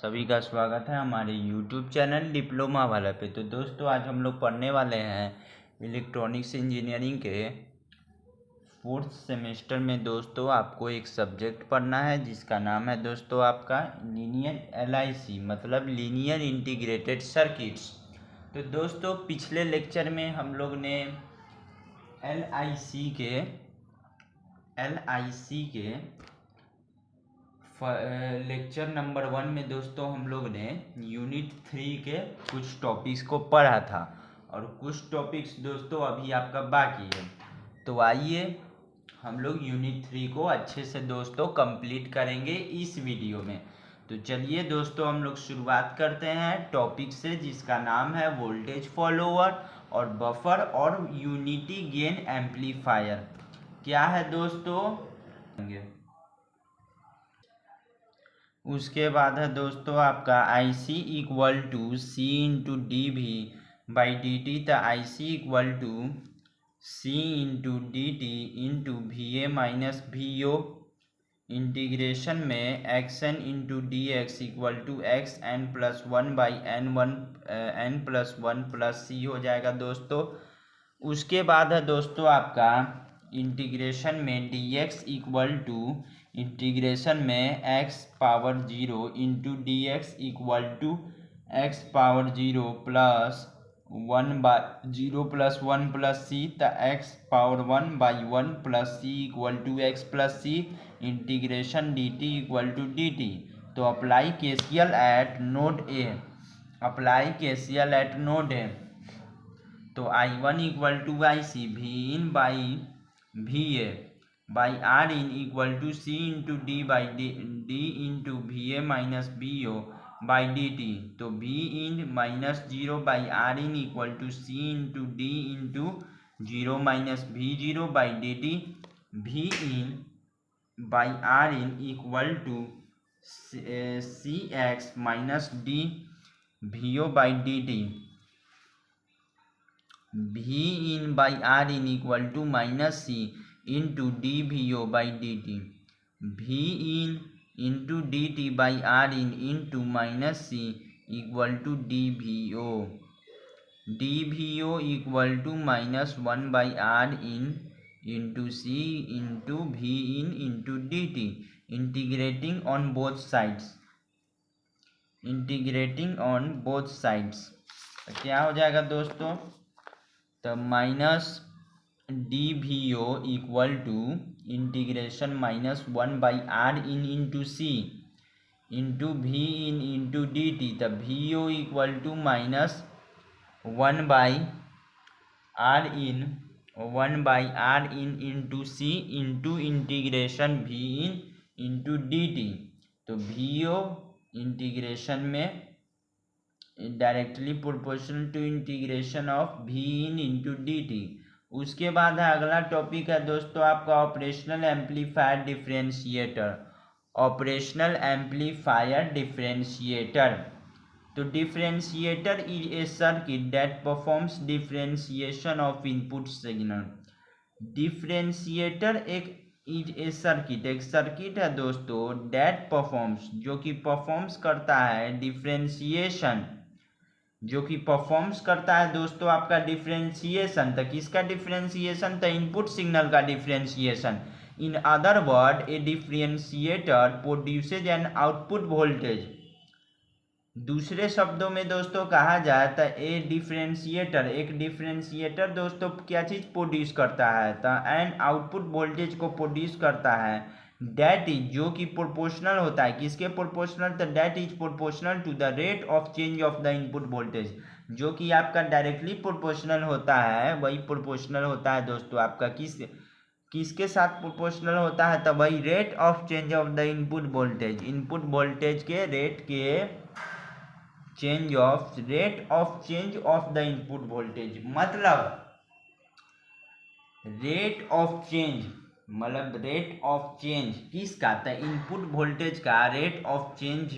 सभी का स्वागत है हमारे YouTube चैनल डिप्लोमा वाला पे। तो दोस्तों आज हम लोग पढ़ने वाले हैं इलेक्ट्रॉनिक्स इंजीनियरिंग के 4th सेमेस्टर में। दोस्तों आपको एक सब्जेक्ट पढ़ना है जिसका नाम है दोस्तों आपका लीनियर LIC मतलब लीनियर इंटीग्रेटेड सर्किट्स। तो दोस्तों पिछले लेक्चर में हम लोग ने LIC के लेक्चर नंबर 1 में दोस्तों हम लोग ने यूनिट 3 के कुछ टॉपिक्स को पढ़ा था और कुछ टॉपिक्स दोस्तों अभी आपका बाकी है। तो आइए हम लोग यूनिट 3 को अच्छे से दोस्तों कंप्लीट करेंगे इस वीडियो में। तो चलिए दोस्तों हम लोग शुरुआत करते हैं टॉपिक से जिसका नाम है वोल्टेज फॉलोअर और बफर और यूनिटी गेन एम्पलीफायर। क्या है दोस्तों, उसके बाद है दोस्तों आपका IC equal to C into D V by D T. तो IC equal to C into D T into VA minus VO integration में XN into D X equal to XN plus 1 by N plus 1 plus C हो जाएगा दोस्तों। उसके बाद है दोस्तों आपका इंटीग्रेशन में dx इक्वल टू इंटीग्रेशन में x power 0 into D X equal to x power 0 plus 1 by 0 plus 1 plus c। तो x power 1 by 1 plus c equal to x plus c integration dt equal to dt। तो apply KCL at node A, apply KCL at node A. तो I1 equal to IC V in by VA by R in equal to C into D by D into VA minus VO by dt। तो V in minus 0 by R in equal to C into D into 0 minus V0 by dt। V in by R in equal to CX minus D VO by dt। V in by R in equal to minus C into D VO by dt। V in into dt by R in into minus C equal to D VO। D VO equal to minus 1 by R in into C into V in into dt। Integrating on both sides, integrating on both sides क्या हो जाएगा दोस्तों। तो minus D VO equal to integration minus 1 by R in into C into V in into dt। तब VO equal to minus 1 by R in into C into integration V in into dt। तो VO integration में directly proportional to integration of V in into dt। उसके बाद है अगला topic है दोस्तों आपका operational amplifier differentiator. Operational amplifier differentiator. तो differentiator is a circuit that performs differentiation of input signal. Differentiator एक सर्किट है दोस्तों दैट परफॉर्म्स जो कि परफॉर्म्स करता है डिफरेंशिएशन, जो कि परफॉर्म्स करता है दोस्तों आपका डिफरेंशिएशन। तो किसका डिफरेंशिएशन, तो इनपुट सिग्नल का differentiation. In other word a differentiator produces an output voltage. दूसरे शब्दों में दोस्तों कहा जाए तो एक डिफरेंशिएटर दोस्तों क्या चीज प्रोड्यूस करता है, तो एन आउटपुट वोल्टेज को प्रोड्यूस करता है डेट इज जो कि प्रोपोर्शनल होता है। किसके प्रोपोर्शनल, तो that is proportional to the rate of change of the input voltage. जो कि आपका डायरेक्टली प्रोपोर्शनल होता है वही प्रोपोर्शनल होता है दोस्तों आपका किसके साथ प्रोपोर्शनल होता है, तो वही rate of change of the input voltage. Input voltage के rate of change of the input voltage मतलब रेट ऑफ चेंज किसका, तो इनपुट वोल्टेज का रेट ऑफ चेंज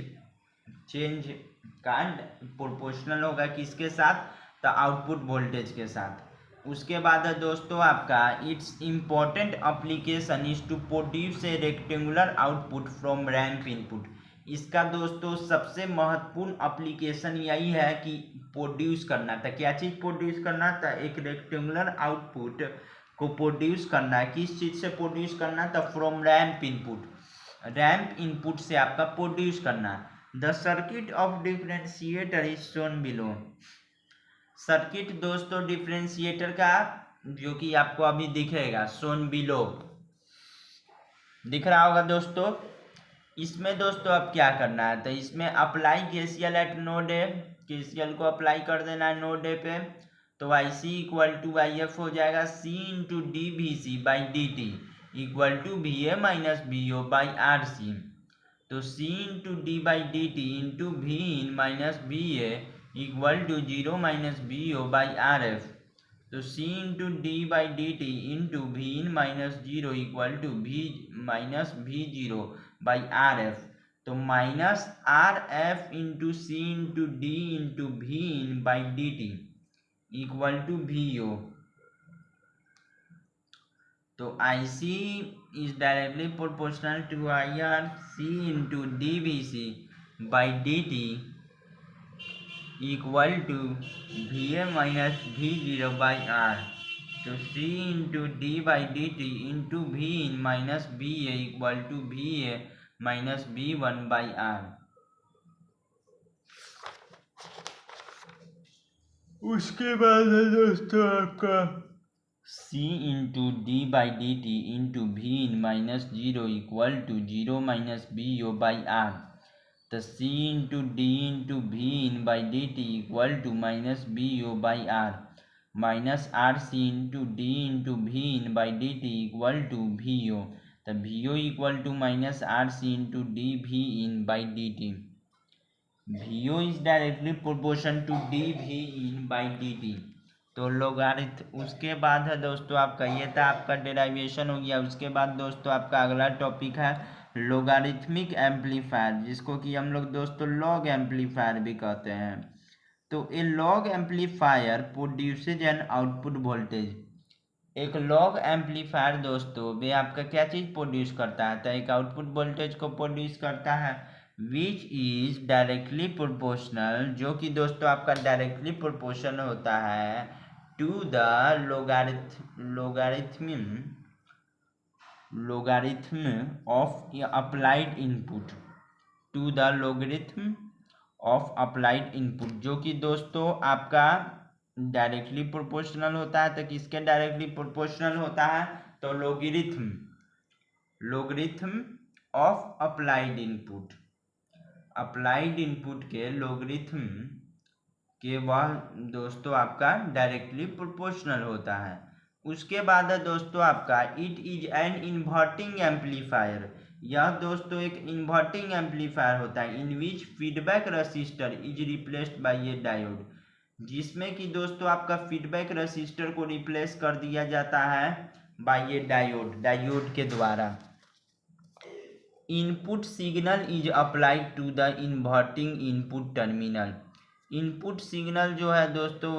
का प्रोपोर्शनल होगा किसके साथ, तो आउटपुट वोल्टेज के साथ। उसके बाद है दोस्तों आपका it's important application is to produce a rectangular output from ramp input. इसका दोस्तों सबसे महत्वपूर्ण एप्लीकेशन यही है कि प्रोड्यूस करना था। क्या चीज़ प्रोड्यूस करना था? एक रेक्टेंगुलर आउटपुट को प्रोड्यूस करना है। किस चीज़ से प्रोड्यूस करना था? From ramp input. Ramp input से आपका प्रोड्यूस करना है। The circuit of differentiator is shown below. Circuit दोस्तों डिफरेंशिएटर का जो कि आपको अभी दिखेगा, शोन बिलो दिख रहा होगा दोस्तों। इसमें दोस्तों अब क्या करना है, तो इसमें apply KCL at node A, KCL को अप्लाई कर देना है नोड ए पे। तो I C equal to I F हो जाएगा C into D V C by D T equal to V A minus V O by R C. तो C into D by D T into V in minus V A equal to zero minus V O by R F. तो C into D by D T into V in minus zero equal to V minus V zero by R F. तो minus R F into C into D into V in by D T equal to V O. तो I C is directly proportional to I R C into D V C by D T equal to V A minus V zero by R. तो C into D by D T into V in minus V A equal to V A minus V one by R. उसके बाद है दोस्तों आपका C into D by D T into V in minus zero equal to zero minus V O by R. तो C into D into V in by D T equal to minus V O by R minus R C into D into V in by D T equal to V O. तो V O equal to minus R C into D V in by D T. V O is directly proportion to D V in by D T. तो logarithm. उसके बाद है दोस्तों आपका, ये था आपका डेराइवेशन हो गया। उसके बाद दोस्तों आपका अगला टॉपिक है लोगारिथमिक एम्पलीफायर, जिसको कि हम लोग दोस्तों लॉग एम्पलीफायर भी कहते हैं। तो a log amplifier produces an output voltage. एक लॉग एम्पलीफायर दोस्तों वे आपका क्या चीज़ प्रोड्यूस करता है, तो एक आउटपुट वोल्टेज को प्रोड्यूस करता है विच इज डायरेक्टली प्रोपोर्शनल, जो कि दोस्तों आपका डायरेक्टली प्रोपोर्शनल होता है to the logarithm of applied input, to the logarithm of applied input, जो कि दोस्तों आपका डायरेक्टली प्रोपोर्शनल होता है। तो किसके डायरेक्टली प्रोपोर्शनल होता है, तो logarithm of applied input. Applied input के लोगरिथम के वह दोस्तों आपका डायरेक्टली प्रोपोर्शनल होता है। उसके बाद है दोस्तों आपका it is an inverting amplifier. यह दोस्तों एक इन्वर्टिंग एम्पलीफायर होता है in which feedback resistor is replaced by a diode, जिसमें कि दोस्तों आपका फीडबैक रजिस्टर को रिप्लेस कर दिया जाता है बाय ए डायोड के द्वारा। Input signal is applied to the inverting input terminal. Input signal जो है दोस्तों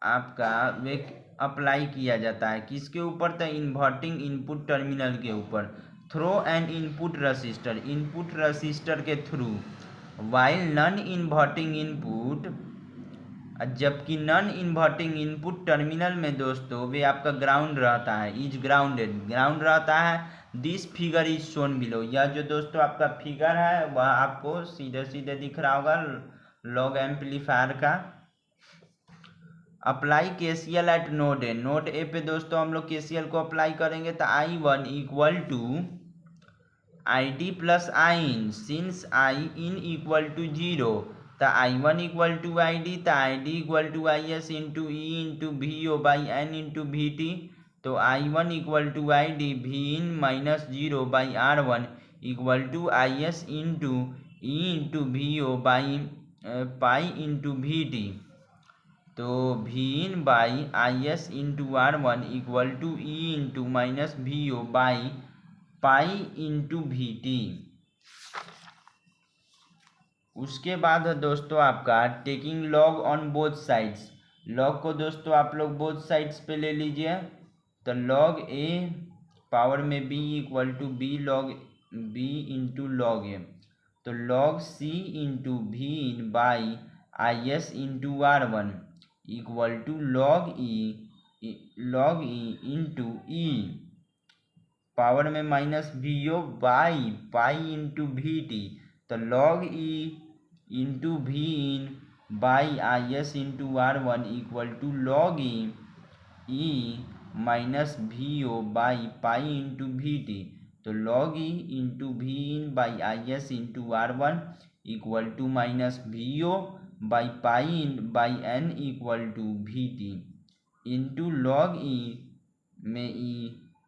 आपका वे अप्लाई किया जाता है किसके ऊपर, तो इन्वर्टिंग इनपुट टर्मिनल के ऊपर थ्रू एन इनपुट रजिस्टर के through. While non inverting input, जबकि नॉन इन्वर्टिंग इनपुट टर्मिनल में दोस्तों वे आपका ग्राउंड रहता है, इज ग्राउंड रहता है। This figure is shown below. यह जो दोस्तों आपका फिगर है वह आपको सीधे सीधे दिख रहा होगा लॉग एम्पलीफायर का। Apply KCL at node A. Node A पे दोस्तों हम लोग केसीएल को अप्लाई करेंगे तो I one equal to I D plus I in, since I in equal to zero तो I one equal to I D, तो I D equal to I S into E into V O by N into V T. तो I one equal to I D V in minus zero by R one equal to I S into E into V O by pi into V T. तो V in by I S into R one equal to E into minus V O by pi into V T. उसके बाद है दोस्तों आपका taking log on both sides. Log को दोस्तों आप लोग बोथ साइड्स पे ले लीजिए। तो लॉग ए पावर में B equal to B log B into log A. तो log C into V in by I S into R one equal to log E into E power में minus V O by pi into V T. तो log E into V in by I S into R one equal to log E minus V O by pi into V T. तो log E into V in by I S into R one equal to minus V O by pi by N equal to V T into log E में E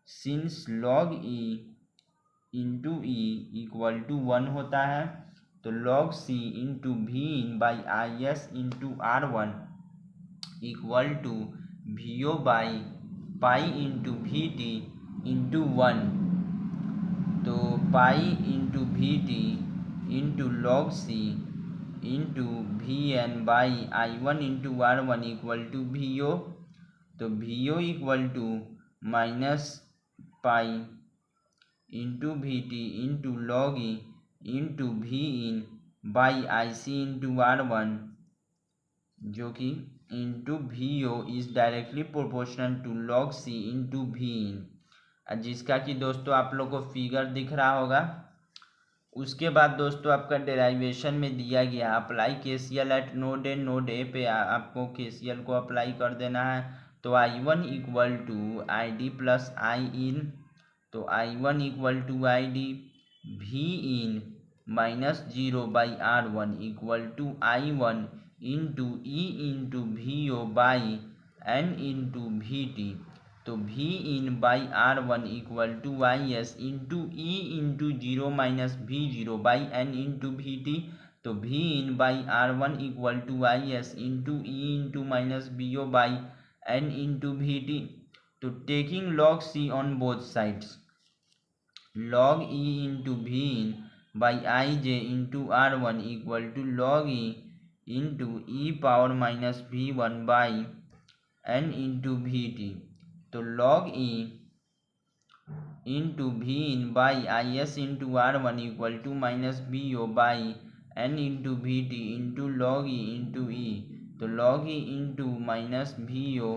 since log E into E equal to 1 होता है। तो log C into V in by I S into R one equal to V O by pi into V T into 1। तो pi into V T into log C into V N by I one into R one equal to V O. तो V O equal to minus pi into V T into log E into V in by I C into R one जो कि into V O is directly proportional to log C into V in, जिसका कि दोस्तों आप लोग को figure दिख रहा होगा। उसके बाद दोस्तों आपका डेराइवेशन में दिया गया apply KCL at node A पे आपको KCL को अप्लाई कर देना है। तो I1 equal to I D plus I in. तो I1 equal to I D V in minus 0 by R one equal to I1 into E into V O by N into V T. तो V in by R one equal to I S into E into 0 minus V 0 by N into V T. तो V in by R one equal to I S into E into minus V O by N into V T. तो taking log C on both sides log E into V in by I J into R one equal to log E into E power minus V one by N into V T. तो log E into V in by I S into R one equal to minus V O by N into V T into log E into ई। तो log E into minus V O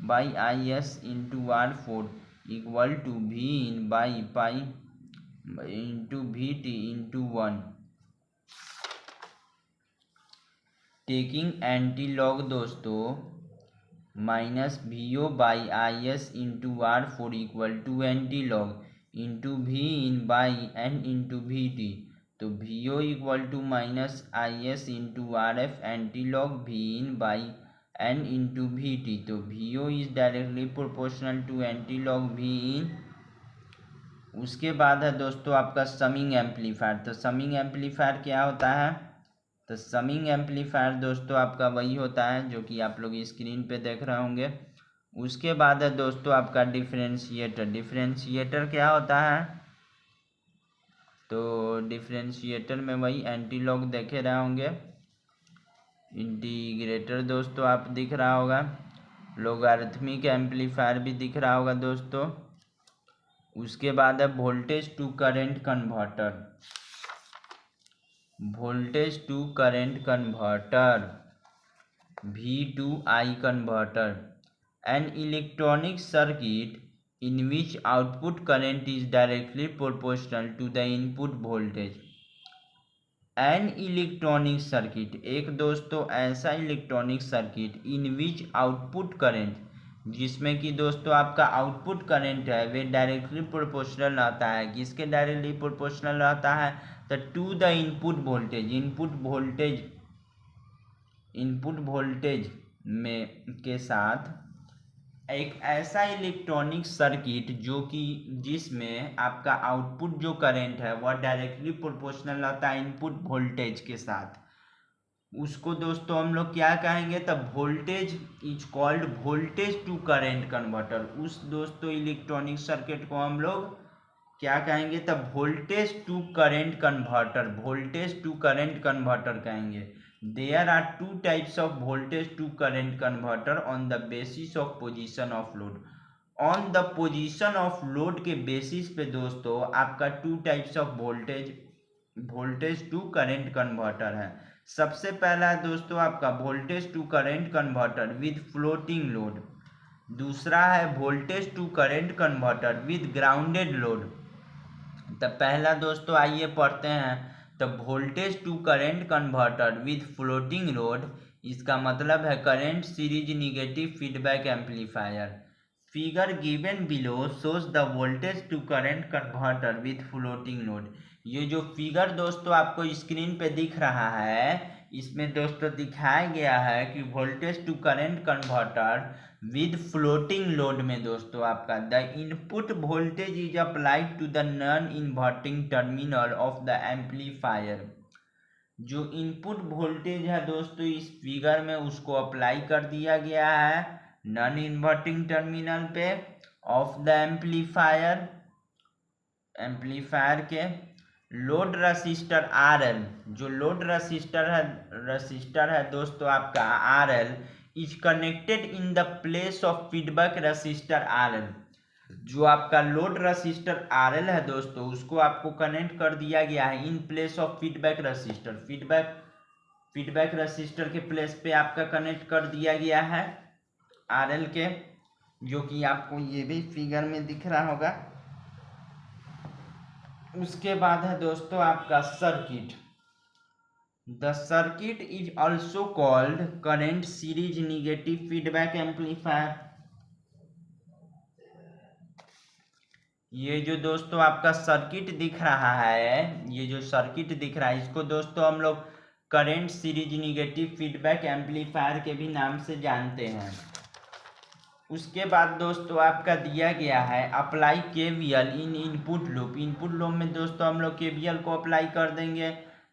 by I S into R four equal to V in by pi into V T into 1। Taking anti log दोस्तों minus V O by I S into R four equal to anti log into V in by N into V T. तो V O equal to minus I S into R F anti log V in by N into V T. तो V O is directly proportional to anti log V in. उसके बाद है दोस्तों आपका summing amplifier. तो summing amplifier क्या होता है? तो समिंग एम्पलीफायर दोस्तों आपका वही होता है जो कि आप लोग स्क्रीन पे देख रहे होंगे। उसके बाद है दोस्तों आपका डिफरेंशिएटर। डिफरेंशिएटर क्या होता है? तो डिफरेंशिएटर में वही एंटी लॉग देखे रहे होंगे। इंटीग्रेटर दोस्तों आप दिख रहा होगा। लोगारिथमिक एम्पलीफायर भी दिख रहा होगा दोस्तों। उसके बाद है voltage to current converter. Voltage to current converter V2I converter, an electronic circuit in which output current is directly proportional to the input voltage। An electronic circuit एक दोस्तों ऐसा electronic circuit in which output current जिसमें कि दोस्तों आपका output current है वे directly proportional रहता है। किसके डायरेक्टली प्रोपोर्शनल रहता है? तो to the input voltage. Input voltage में के साथ एक ऐसा इलेक्ट्रॉनिक सर्किट जो कि जिसमें आपका आउटपुट जो करंट है वह डायरेक्टली प्रोपोर्शनल रहता है इनपुट वोल्टेज के साथ। उसको दोस्तों हम लोग क्या कहेंगे? तब voltage is called voltage to current converter. उस दोस्तों इलेक्ट्रॉनिक सर्किट को हम लोग क्या कहेंगे? तब voltage to current converter. Voltage to current converter कहेंगे। There are two types of voltage to current converter on the basis of position of load. On the position of load के basis पे दोस्तों आपका two types of voltage voltage to current converter है। सबसे पहला है दोस्तों आपका voltage to current converter with floating load. दूसरा है voltage to current converter with grounded load. तो पहला दोस्तों आइए पढ़ते हैं। तो voltage to current converter with floating load, इसका मतलब है current series negative feedback amplifier. Figure given below shows the voltage to current converter with floating load. ये जो फिगर दोस्तों आपको स्क्रीन पे दिख रहा है, इसमें दोस्तों दिखाया गया है कि voltage to current converter with floating load में दोस्तों आपका the input voltage is applied to the non inverting terminal of the amplifier. जो इनपुट वोल्टेज है दोस्तों इस फिगर में उसको अप्लाई कर दिया गया है नॉन इन्वर्टिंग टर्मिनल पे ऑफ द एम्पलीफायर के लोड रसिस्टर आर एल। जो लोड रसिस्टर है दोस्तों आपका R L is connected in the place of feedback resistor R L. जो आपका लोड रसिस्टर आर एल है दोस्तों उसको आपको कनेक्ट कर दिया गया है in place of feedback resistor. Feedback resistor के प्लेस पे आपका कनेक्ट कर दिया गया है आर एल के, जो कि आपको ये भी फिगर में दिख रहा होगा। उसके बाद है दोस्तों आपका circuit. The circuit is also called current series negative feedback amplifier. ये जो दोस्तों आपका सर्किट दिख रहा है, ये जो सर्किट दिख रहा है इसको दोस्तों हम लोग current series negative feedback amplifier के भी नाम से जानते हैं। उसके बाद दोस्तों आपका दिया गया है अप्लाई केवीएल इन इनपुट लूप। इनपुट लूप में दोस्तों हम लोग केवीएल को अप्लाई कर देंगे।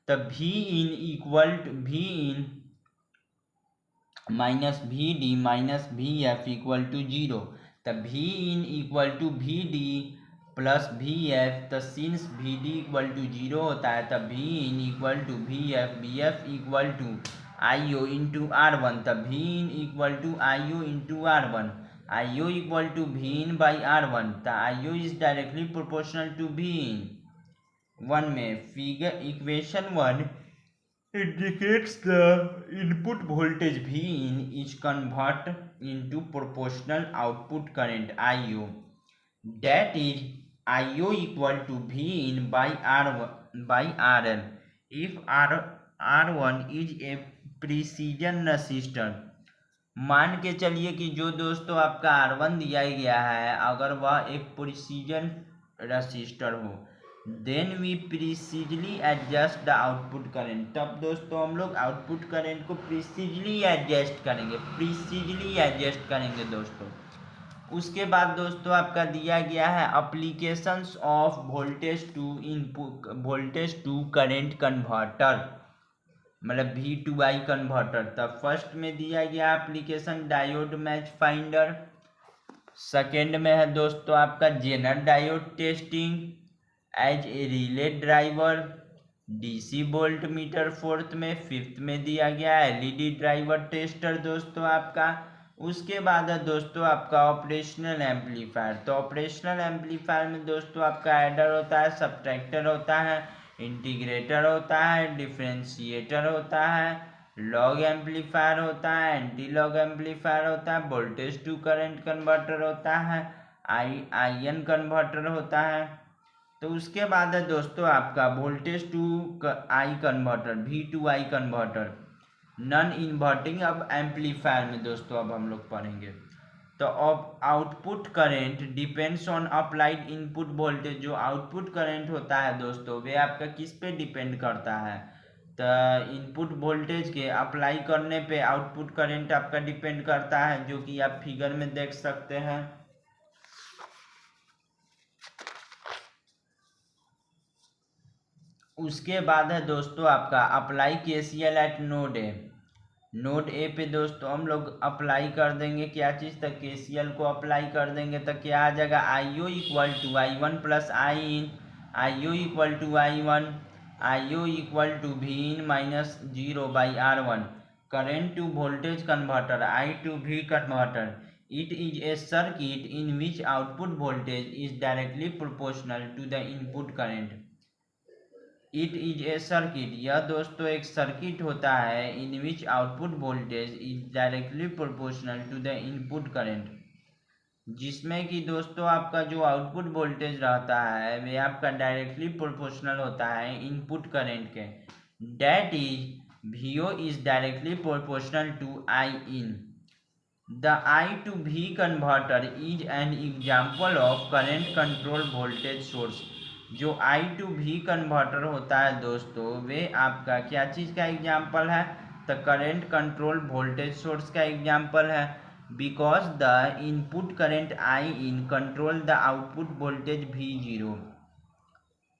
तो V in minus V D minus V F equal to 0। तो V in equal to V D plus V F. तो since V D equal to 0 होता है तब V in equal to V F equal to I O into R one. तब V in equal to I O into R one. IO equal to V in by R one. तो IO is directly proportional to V in. One में figure equation 1 indicates the input voltage V in is convert into proportional output current IO, that is IO equal to V in by RL if R1 is a precision resistor। मान के चलिए कि जो दोस्तों आपका R1 दिया गया है अगर वह एक प्रिसीजन रसिस्टर हो, then we precisely adjust the output current. तब दोस्तों हम लोग आउटपुट करंट को प्रिसीजली एडजस्ट करेंगे दोस्तों। उसके बाद दोस्तों आपका दिया गया है applications of voltage to current converter, मतलब V2I कन्वर्टर। तब फर्स्ट में दिया गया application diode match finder. Second में है दोस्तों आपका zener diode testing as a relay driver DC volt meter. Fourth में फिफ्थ में दिया गया LED ड्राइवर टेस्टर दोस्तों आपका। उसके बाद है दोस्तों आपका ऑपरेशनल एम्पलीफायर। तो ऑपरेशनल एम्पलीफायर में दोस्तों आपका एडर होता है, सब्ट्रैक्टर होता है, इंटीग्रेटर होता है, डिफरेंशिएटर होता है, लॉग एम्पलीफायर होता है, एंटी लॉग एम्पलीफायर होता है, वोल्टेज टू करंट कन्वर्टर होता है, आईएन कन्वर्टर होता है। तो उसके बाद है दोस्तों आपका voltage to I converter V2I converter non inverting अब एम्पलीफायर में दोस्तों अब हम लोग पढ़ेंगे। तो अब output current depends on applied input voltage. जो आउटपुट करंट होता है दोस्तों वे आपका किस पे डिपेंड करता है, तो इनपुट वोल्टेज के अप्लाई करने पे आउटपुट करंट आपका डिपेंड करता है, जो कि आप फिगर में देख सकते हैं। उसके बाद है दोस्तों आपका apply KCL at node A. Node A पे दोस्तों हम लोग अप्लाई कर देंगे क्या चीज़, तक KCL को अप्लाई कर देंगे तो क्या आ जाएगा IO equal to I1 plus I in, IO equal to I1, IO equal to V in minus 0 by R1। Current to voltage converter I to V converter. It is a circuit in which output voltage is directly proportional to the input current. It is a circuit, यह दोस्तों एक circuit होता है in which output voltage is directly proportional to the input current, जिसमें कि दोस्तों आपका जो आउटपुट वोल्टेज रहता है वे आपका डायरेक्टली प्रोपोर्शनल होता है इनपुट करंट के। That is VO is directly proportional to I in। The I to V converter is an example of current control voltage source। जो I to V converter होता है दोस्तों वे आपका क्या चीज़ का एग्जाम्पल है, तो करंट कंट्रोल वोल्टेज सोर्स का एग्जाम्पल है। Because the input current I in control the output voltage V0।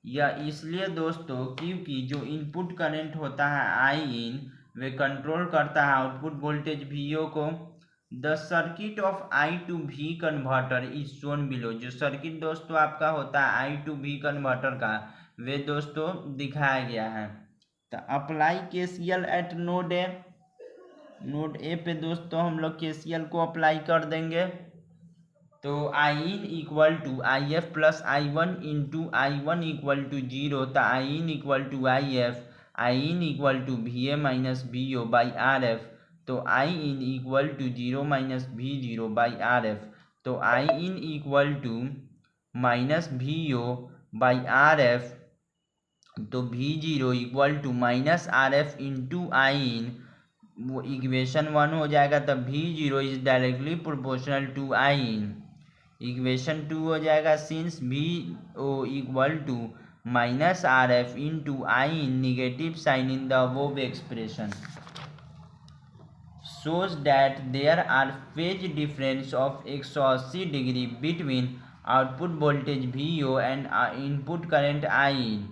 यह इसलिए दोस्तों क्योंकि जो इनपुट करंट होता है I in वे कंट्रोल करता है आउटपुट वोल्टेज VO को। The circuit of I to V converter is shown below. जो सर्किट दोस्तों आपका होता है I to V कन्वर्टर का वे दोस्तों दिखाया गया है। तो apply KCL at node A. Node A पे दोस्तों हम लोग KCL को अप्लाई कर देंगे। तो I in equal to IF plus I1 into I1 equal to 0। तो I in equal to IF, I in equal to VA minus VO by RF। तो I in equal to 0 minus V0 by RF। तो I in equal to minus VO by RF। तो V0 equal to minus RF into I in, वो equation 1 हो जाएगा। तब V0 is directly proportional to I in। Equation 2 हो जाएगा since VO equal to minus RF into I in negative sign in the above expression shows that there are phase difference of 180 degree between output voltage VO and input current I in।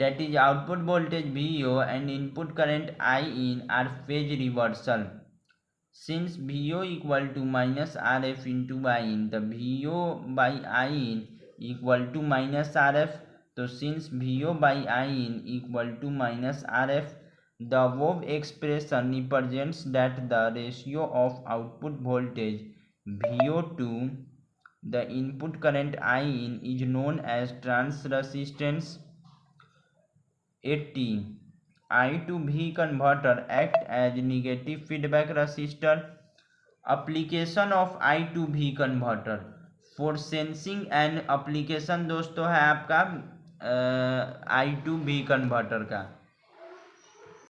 That is output voltage VO and input current I in are phase reversal। Since VO equal to minus RF into I in, the VO by I in equal to minus RF। तो since VO by I in equal to minus RF, the above expression represents that the ratio of output voltage VO to the input current I in is known as trans resistance 80। I to V converter act as negative feedback resistor। application of I to V converter for sensing and application दोस्तों है आपका I to V converter का।